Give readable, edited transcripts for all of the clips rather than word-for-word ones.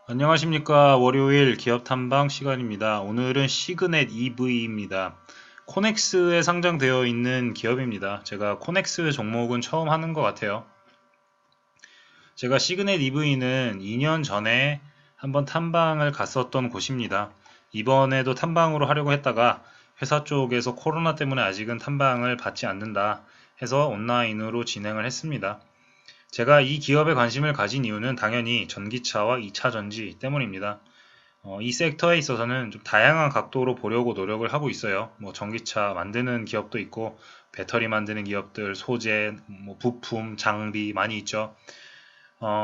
안녕하십니까. 월요일 기업 탐방 시간입니다. 오늘은 시그넷 EV입니다. 코넥스에 상장되어 있는 기업입니다. 제가 코넥스 종목은 처음 하는 것 같아요. 제가 시그넷 EV는 2년 전에 한번 탐방을 갔었던 곳입니다. 이번에도 탐방으로 하려고 했다가 회사 쪽에서 코로나 때문에 아직은 탐방을 받지 않는다 해서 온라인으로 진행을 했습니다. 제가 이 기업에 관심을 가진 이유는 당연히 전기차와 2차 전지 때문입니다. 이 섹터에 있어서는 좀 다양한 각도로 보려고 노력을 하고 있어요. 뭐 전기차 만드는 기업도 있고, 배터리 만드는 기업들, 소재, 뭐 부품, 장비 많이 있죠.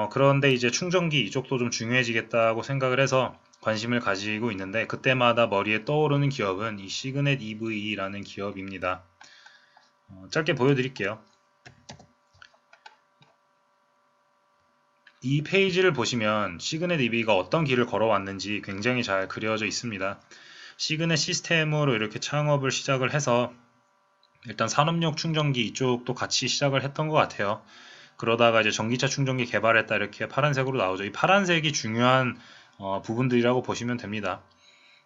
그런데 이제 충전기 이쪽도 좀 중요해지겠다고 생각을 해서 관심을 가지고 있는데, 그때마다 머리에 떠오르는 기업은 이 시그넷 EV라는 기업입니다. 짧게 보여드릴게요. 이 페이지를 보시면 시그넷 EV가 어떤 길을 걸어왔는지 굉장히 잘 그려져 있습니다. 시그넷 시스템으로 이렇게 창업을 시작을 해서 일단 산업용 충전기 이쪽도 같이 시작을 했던 것 같아요. 그러다가 이제 전기차 충전기 개발했다 이렇게 파란색으로 나오죠. 이 파란색이 중요한 부분들이라고 보시면 됩니다.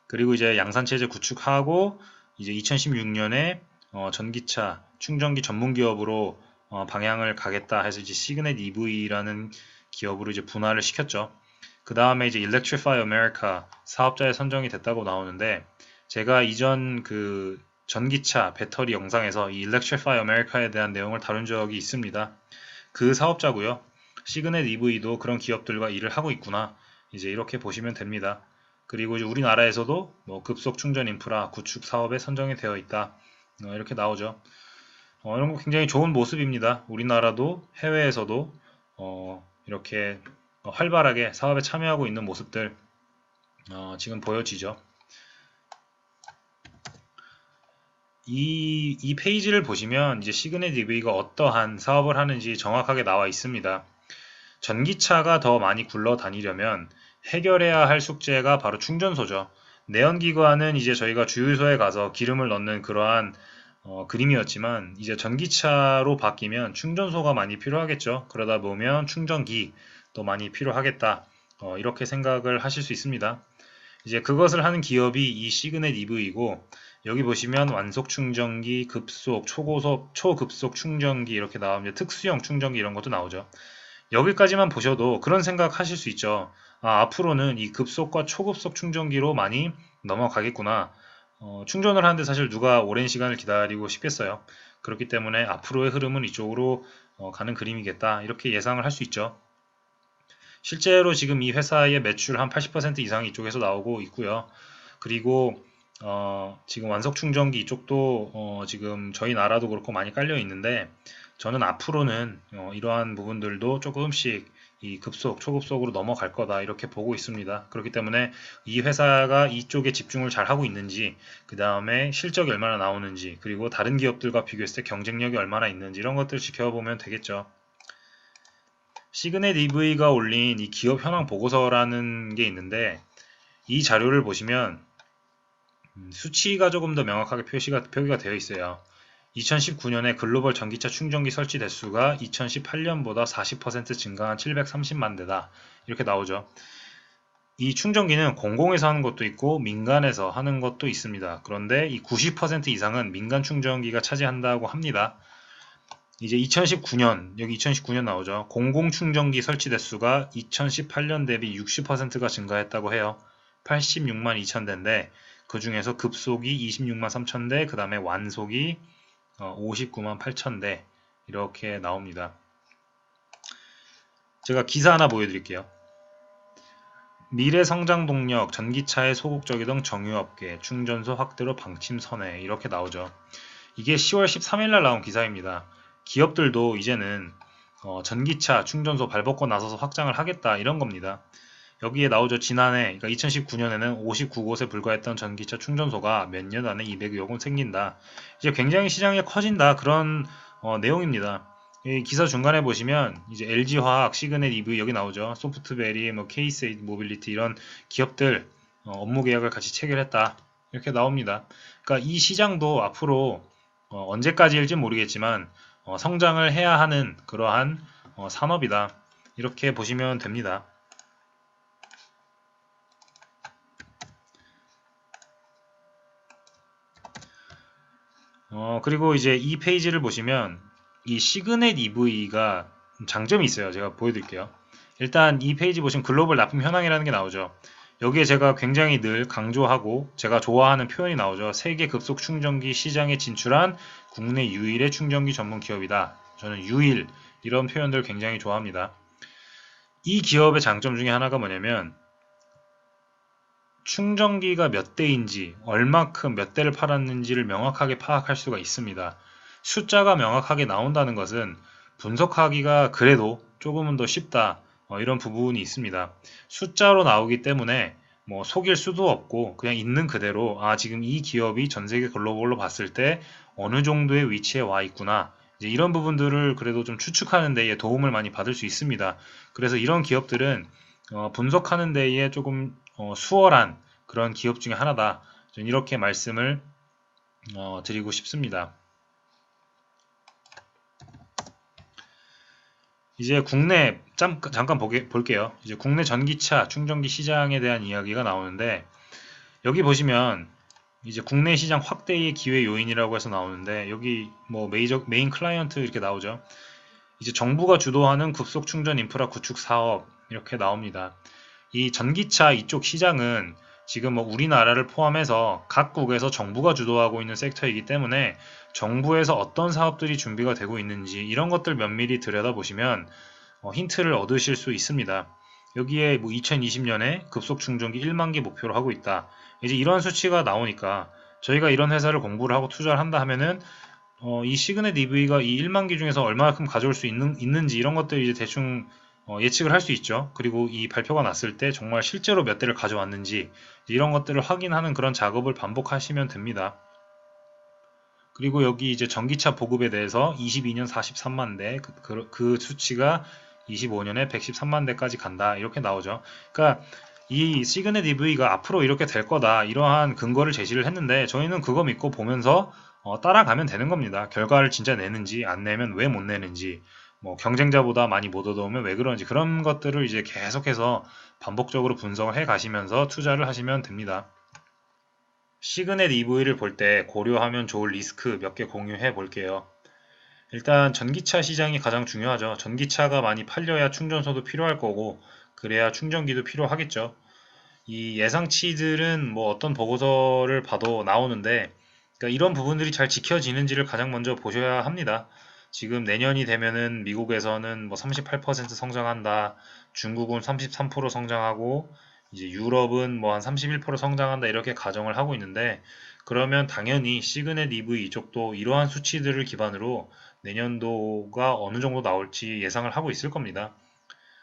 그리고 이제 양산체제 구축하고 이제 2016년에 전기차 충전기 전문 기업으로 방향을 가겠다 해서 이제 시그넷 EV라는 기업으로 이제 분할을 시켰죠. 그 다음에 이제 Electrify America 사업자에 선정이 됐다고 나오는데, 제가 이전 그 전기차 배터리 영상에서 이 Electrify America에 대한 내용을 다룬 적이 있습니다. 그 사업자고요. 시그넷 EV도 그런 기업들과 일을 하고 있구나. 이제 이렇게 보시면 됩니다. 그리고 이제 우리나라에서도 뭐 급속 충전 인프라 구축 사업에 선정이 되어 있다. 이렇게 나오죠. 이런 거 굉장히 좋은 모습입니다. 우리나라도 해외에서도 이렇게 활발하게 사업에 참여하고 있는 모습들 지금 보여지죠. 이 페이지를 보시면 이제 시그넷 EV가 어떠한 사업을 하는지 정확하게 나와 있습니다. 전기차가 더 많이 굴러다니려면 해결해야 할 숙제가 바로 충전소죠. 내연기관은 이제 저희가 주유소에 가서 기름을 넣는 그러한 그림이었지만, 이제 전기차로 바뀌면 충전소가 많이 필요하겠죠. 그러다 보면 충전기 또 많이 필요하겠다. 이렇게 생각을 하실 수 있습니다. 이제 그것을 하는 기업이 이 시그넷 EV이고, 여기 보시면 완속 충전기, 급속, 초고속, 초급속 충전기 이렇게 나오면 특수형 충전기 이런 것도 나오죠. 여기까지만 보셔도 그런 생각 하실 수 있죠. 앞으로는 이 급속과 초급속 충전기로 많이 넘어가겠구나. 충전을 하는데 사실 누가 오랜 시간을 기다리고 싶겠어요. 그렇기 때문에 앞으로의 흐름은 이쪽으로 가는 그림이겠다. 이렇게 예상을 할 수 있죠. 실제로 지금 이 회사의 매출 한 80% 이상이 이쪽에서 나오고 있고요. 그리고 지금 완속 충전기 이쪽도 지금 저희 나라도 그렇고 많이 깔려 있는데, 저는 앞으로는 이러한 부분들도 조금씩 이 급속, 초급속으로 넘어갈 거다 이렇게 보고 있습니다. 그렇기 때문에 이 회사가 이쪽에 집중을 잘 하고 있는지, 그 다음에 실적이 얼마나 나오는지, 그리고 다른 기업들과 비교했을 때 경쟁력이 얼마나 있는지 이런 것들 지켜보면 되겠죠. 시그넷 EV가 올린 이 기업 현황 보고서라는 게 있는데, 이 자료를 보시면 수치가 조금 더 명확하게 표기가 되어 있어요. 2019년에 글로벌 전기차 충전기 설치 대수가 2018년보다 40% 증가한 730만 대다. 이렇게 나오죠. 이 충전기는 공공에서 하는 것도 있고 민간에서 하는 것도 있습니다. 그런데 이 90% 이상은 민간 충전기가 차지한다고 합니다. 이제 2019년, 여기 2019년 나오죠. 공공 충전기 설치 대수가 2018년 대비 60%가 증가했다고 해요. 86만 2천 대인데, 그 중에서 급속이 26만 3천 대, 그 다음에 완속이 59만 8천 대 이렇게 나옵니다. 제가 기사 하나 보여드릴게요. 미래 성장 동력, 전기차에 소극적이던 정유업계, 충전소 확대로 방침 선회 이렇게 나오죠. 이게 10월 13일 날 나온 기사입니다. 기업들도 이제는 전기차 충전소 발벗고 나서서 확장을 하겠다 이런 겁니다. 여기에 나오죠. 지난해, 그러니까 2019년에는 59곳에 불과했던 전기차 충전소가 몇 년 안에 200여 곳 생긴다. 이제 굉장히 시장이 커진다. 그런 내용입니다. 이 기사 중간에 보시면 이제 LG화학, 시그넷 EV 여기 나오죠. 소프트베리, 뭐 케이세이드 모빌리티 이런 기업들 업무 계약을 같이 체결했다. 이렇게 나옵니다. 그러니까 이 시장도 앞으로 언제까지일지 모르겠지만 성장을 해야 하는 그러한 산업이다. 이렇게 보시면 됩니다. 그리고 이제 이 페이지를 보시면 이 시그넷 EV가 장점이 있어요. 제가 보여드릴게요. 일단 이 페이지 보시면 글로벌 납품 현황이라는 게 나오죠. 여기에 제가 굉장히 늘 강조하고 제가 좋아하는 표현이 나오죠. 세계 급속 충전기 시장에 진출한 국내 유일의 충전기 전문 기업이다. 저는 유일 이런 표현들 굉장히 좋아합니다. 이 기업의 장점 중에 하나가 뭐냐면 충전기가 몇 대인지 얼마큼 몇 대를 팔았는지를 명확하게 파악할 수가 있습니다. 숫자가 명확하게 나온다는 것은 분석하기가 그래도 조금은 더 쉽다. 이런 부분이 있습니다. 숫자로 나오기 때문에 뭐 속일 수도 없고 그냥 있는 그대로 지금 이 기업이 전 세계 글로벌로 봤을 때 어느 정도의 위치에 와 있구나. 이제 이런 부분들을 그래도 좀 추측하는 데에 도움을 많이 받을 수 있습니다. 그래서 이런 기업들은 분석하는 데에 조금 수월한 그런 기업 중에 하나다. 저는 이렇게 말씀을 드리고 싶습니다. 이제 국내 잠깐 볼게요. 이제 국내 전기차 충전기 시장에 대한 이야기가 나오는데 여기 보시면 이제 국내 시장 확대의 기회 요인이라고 해서 나오는데 여기 뭐 메인 클라이언트 이렇게 나오죠. 이제 정부가 주도하는 급속 충전 인프라 구축 사업 이렇게 나옵니다. 이 전기차 이쪽 시장은 지금 뭐 우리나라를 포함해서 각국에서 정부가 주도하고 있는 섹터이기 때문에 정부에서 어떤 사업들이 준비가 되고 있는지 이런 것들 면밀히 들여다보시면 힌트를 얻으실 수 있습니다. 여기에 뭐 2020년에 급속 충전기 1만 개 목표로 하고 있다. 이제 이런 수치가 나오니까 저희가 이런 회사를 공부를 하고 투자를 한다 하면은 이 시그넷 EV가 이 1만 개 중에서 얼마만큼 가져올 수 있는지 이런 것들 이제 대충 예측을 할 수 있죠. 그리고 이 발표가 났을 때 정말 실제로 몇 대를 가져왔는지 이런 것들을 확인하는 그런 작업을 반복하시면 됩니다. 그리고 여기 이제 전기차 보급에 대해서 22년 43만 대, 그 수치가 25년에 113만 대까지 간다. 이렇게 나오죠. 그러니까 이 시그넷 EV가 앞으로 이렇게 될 거다. 이러한 근거를 제시를 했는데 저희는 그거 믿고 보면서 따라가면 되는 겁니다. 결과를 진짜 내는지 안 내면 왜 못 내는지 뭐 경쟁자보다 많이 못 얻어오면 왜 그런지 그런 것들을 이제 계속해서 반복적으로 분석을 해 가시면서 투자를 하시면 됩니다. 시그넷 EV를 볼 때 고려하면 좋을 리스크 몇 개 공유해 볼게요. 일단 전기차 시장이 가장 중요하죠. 전기차가 많이 팔려야 충전소도 필요할 거고 그래야 충전기도 필요하겠죠. 이 예상치들은 뭐 어떤 보고서를 봐도 나오는데 그러니까 이런 부분들이 잘 지켜지는지를 가장 먼저 보셔야 합니다. 지금 내년이 되면은 미국에서는 뭐 38% 성장한다. 중국은 33% 성장하고 이제 유럽은 뭐 한 31% 성장한다. 이렇게 가정을 하고 있는데 그러면 당연히 시그넷 EV 이쪽도 이러한 수치들을 기반으로 내년도가 어느 정도 나올지 예상을 하고 있을 겁니다.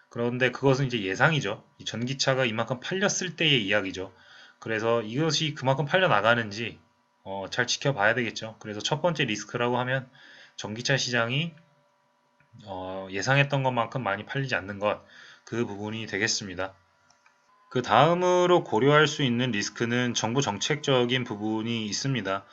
그런데 그것은 이제 예상이죠. 이 전기차가 이만큼 팔렸을 때의 이야기죠. 그래서 이것이 그만큼 팔려 나가는지 잘 지켜봐야 되겠죠. 그래서 첫 번째 리스크라고 하면 전기차 시장이 예상했던 것만큼 많이 팔리지 않는 것, 그 부분이 되겠습니다. 그 다음으로 고려할 수 있는 리스크는 정부 정책적인 부분이 있습니다.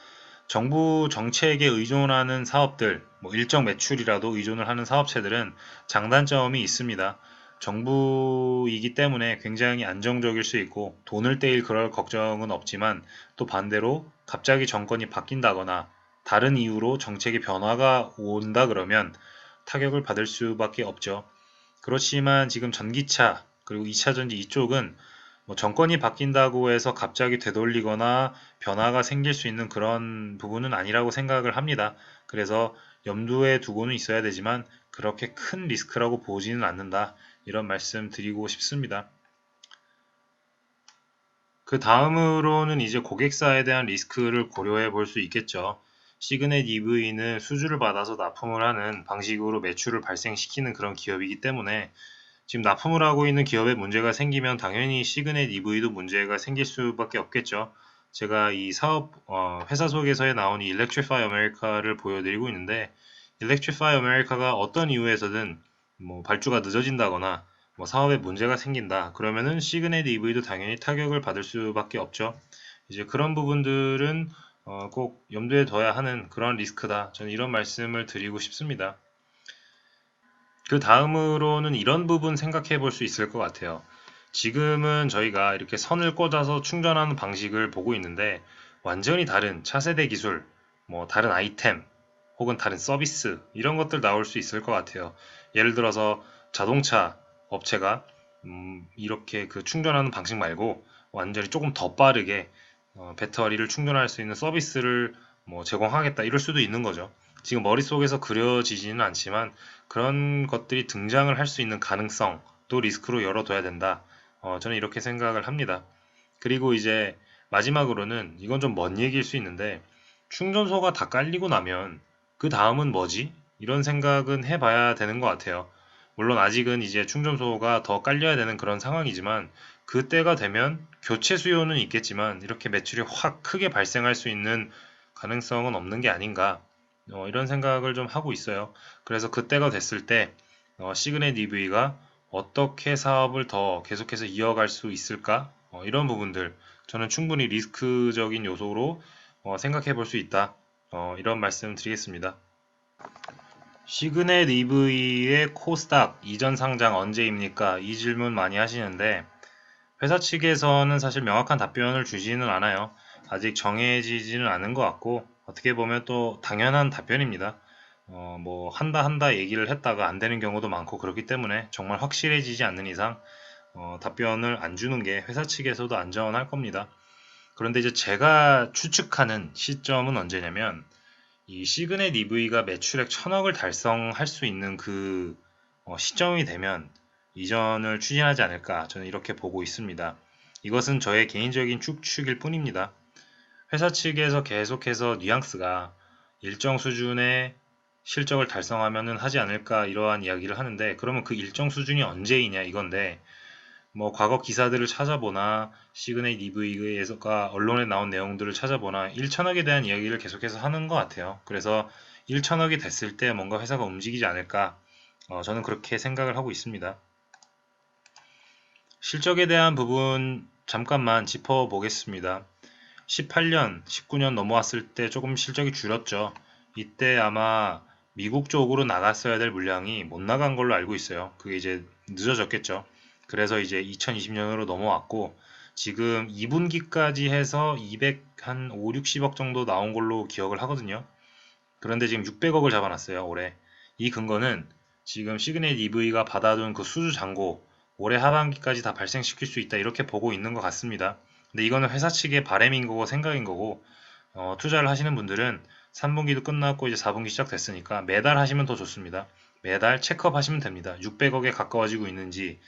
정부 정책에 의존하는 사업들, 뭐 일정 매출이라도 의존을 하는 사업체들은 장단점이 있습니다. 정부이기 때문에 굉장히 안정적일 수 있고 돈을 떼일 그럴 걱정은 없지만 또 반대로 갑자기 정권이 바뀐다거나 다른 이유로 정책의 변화가 온다 그러면 타격을 받을 수밖에 없죠. 그렇지만 지금 전기차 그리고 2차전지 이쪽은 뭐 정권이 바뀐다고 해서 갑자기 되돌리거나 변화가 생길 수 있는 그런 부분은 아니라고 생각을 합니다. 그래서 염두에 두고는 있어야 되지만 그렇게 큰 리스크라고 보지는 않는다. 이런 말씀 드리고 싶습니다. 그 다음으로는 이제 고객사에 대한 리스크를 고려해 볼 수 있겠죠. 시그넷 EV는 수주를 받아서 납품을 하는 방식으로 매출을 발생시키는 그런 기업이기 때문에 지금 납품을 하고 있는 기업에 문제가 생기면 당연히 시그넷 EV도 문제가 생길 수밖에 없겠죠. 제가 이 사업 회사 소개서에 나온 이 Electrify America를 보여드리고 있는데 Electrify America가 어떤 이유에서든 뭐 발주가 늦어진다거나 뭐 사업에 문제가 생긴다. 그러면은 시그넷 EV도 당연히 타격을 받을 수밖에 없죠. 이제 그런 부분들은 꼭 염두에 둬야 하는 그런 리스크다. 저는 이런 말씀을 드리고 싶습니다. 그 다음으로는 이런 부분 생각해 볼 수 있을 것 같아요. 지금은 저희가 이렇게 선을 꽂아서 충전하는 방식을 보고 있는데 완전히 다른 차세대 기술, 뭐 다른 아이템 혹은 다른 서비스 이런 것들 나올 수 있을 것 같아요. 예를 들어서 자동차 업체가 이렇게 그 충전하는 방식 말고 완전히 조금 더 빠르게 배터리를 충전할 수 있는 서비스를 뭐 제공하겠다 이럴 수도 있는 거죠. 지금 머릿속에서 그려지지는 않지만 그런 것들이 등장을 할 수 있는 가능성도 리스크로 열어둬야 된다. 저는 이렇게 생각을 합니다. 그리고 이제 마지막으로는 이건 좀 먼 얘기일 수 있는데 충전소가 다 깔리고 나면 그 다음은 뭐지? 이런 생각은 해봐야 되는 것 같아요. 물론 아직은 이제 충전소가 더 깔려야 되는 그런 상황이지만 그때가 되면 교체 수요는 있겠지만 이렇게 매출이 확 크게 발생할 수 있는 가능성은 없는 게 아닌가 이런 생각을 좀 하고 있어요. 그래서 그때가 됐을 때 시그넷 EV가 어떻게 사업을 더 계속해서 이어갈 수 있을까? 이런 부분들 저는 충분히 리스크적인 요소로 생각해 볼 수 있다. 이런 말씀 드리겠습니다. 시그넷 EV의 코스닥 이전 상장 언제입니까? 이 질문 많이 하시는데 회사 측에서는 사실 명확한 답변을 주지는 않아요. 아직 정해지지는 않은 것 같고 어떻게 보면 또 당연한 답변입니다. 뭐 한다 얘기를 했다가 안 되는 경우도 많고 그렇기 때문에 정말 확실해지지 않는 이상 답변을 안 주는 게 회사 측에서도 안전할 겁니다. 그런데 이제 제가 추측하는 시점은 언제냐면 이 시그넷 EV가 매출액 1000억을 달성할 수 있는 그 시점이 되면 이전을 추진하지 않을까 저는 이렇게 보고 있습니다. 이것은 저의 개인적인 추측일 뿐입니다. 회사 측에서 계속해서 뉘앙스가 일정 수준의 실적을 달성하면은 하지 않을까 이러한 이야기를 하는데 그러면 그 일정 수준이 언제이냐 이건데 뭐 과거 기사들을 찾아보나 시그넷 EV가 언론에 나온 내용들을 찾아보나 1천억에 대한 이야기를 계속해서 하는 것 같아요. 그래서 1천억이 됐을 때 뭔가 회사가 움직이지 않을까 저는 그렇게 생각을 하고 있습니다. 실적에 대한 부분 잠깐만 짚어보겠습니다. 18년, 19년 넘어왔을 때 조금 실적이 줄었죠. 이때 아마 미국 쪽으로 나갔어야 될 물량이 못 나간 걸로 알고 있어요. 그게 이제 늦어졌겠죠. 그래서 이제 2020년으로 넘어왔고 지금 2분기까지 해서 200, 한 5, 60억 정도 나온 걸로 기억을 하거든요. 그런데 지금 600억을 잡아놨어요, 올해. 이 근거는 지금 시그넷 EV가 받아둔 그 수주 잔고 올해 하반기까지 다 발생시킬 수 있다 이렇게 보고 있는 것 같습니다. 근데 이거는 회사 측의 바람인 거고 생각인 거고 투자를 하시는 분들은 3분기도 끝났고 이제 4분기 시작됐으니까 매달 하시면 더 좋습니다. 매달 체크업 하시면 됩니다. 600억에 가까워지고 있는지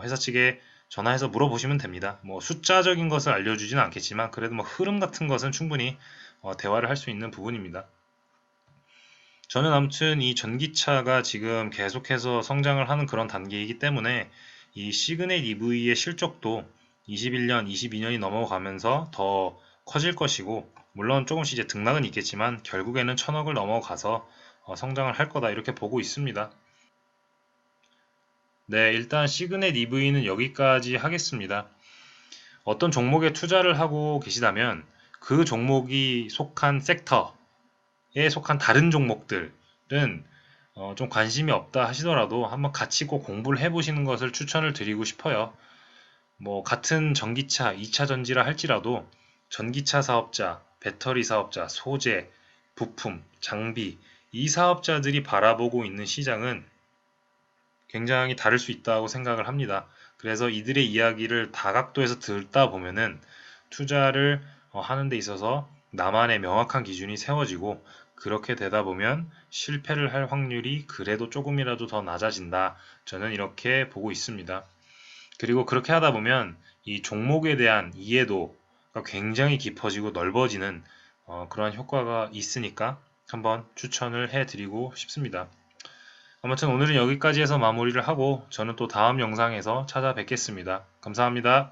회사 측에 전화해서 물어보시면 됩니다. 뭐 숫자적인 것을 알려주지는 않겠지만 그래도 뭐 흐름 같은 것은 충분히 대화를 할 수 있는 부분입니다. 저는 아무튼 이 전기차가 지금 계속해서 성장을 하는 그런 단계이기 때문에 이 시그넷 EV의 실적도 21년, 22년이 넘어가면서 더 커질 것이고 물론 조금씩 이제 등락은 있겠지만 결국에는 1000억을 넘어가서 성장을 할 거다 이렇게 보고 있습니다. 네, 일단 시그넷 EV는 여기까지 하겠습니다. 어떤 종목에 투자를 하고 계시다면 그 종목이 속한 섹터에 속한 다른 종목들은 좀 관심이 없다 하시더라도 한번 같이 꼭 공부를 해보시는 것을 추천을 드리고 싶어요. 뭐 같은 전기차, 2차 전지라 할지라도 전기차 사업자, 배터리 사업자, 소재, 부품, 장비 이 사업자들이 바라보고 있는 시장은 굉장히 다를 수 있다고 생각을 합니다. 그래서 이들의 이야기를 다각도에서 듣다 보면은 투자를 하는 데 있어서 나만의 명확한 기준이 세워지고 그렇게 되다 보면 실패를 할 확률이 그래도 조금이라도 더 낮아진다. 저는 이렇게 보고 있습니다. 그리고 그렇게 하다 보면 이 종목에 대한 이해도가 굉장히 깊어지고 넓어지는 그러한 효과가 있으니까 한번 추천을 해드리고 싶습니다. 아무튼 오늘은 여기까지 해서 마무리를 하고 저는 또 다음 영상에서 찾아뵙겠습니다. 감사합니다.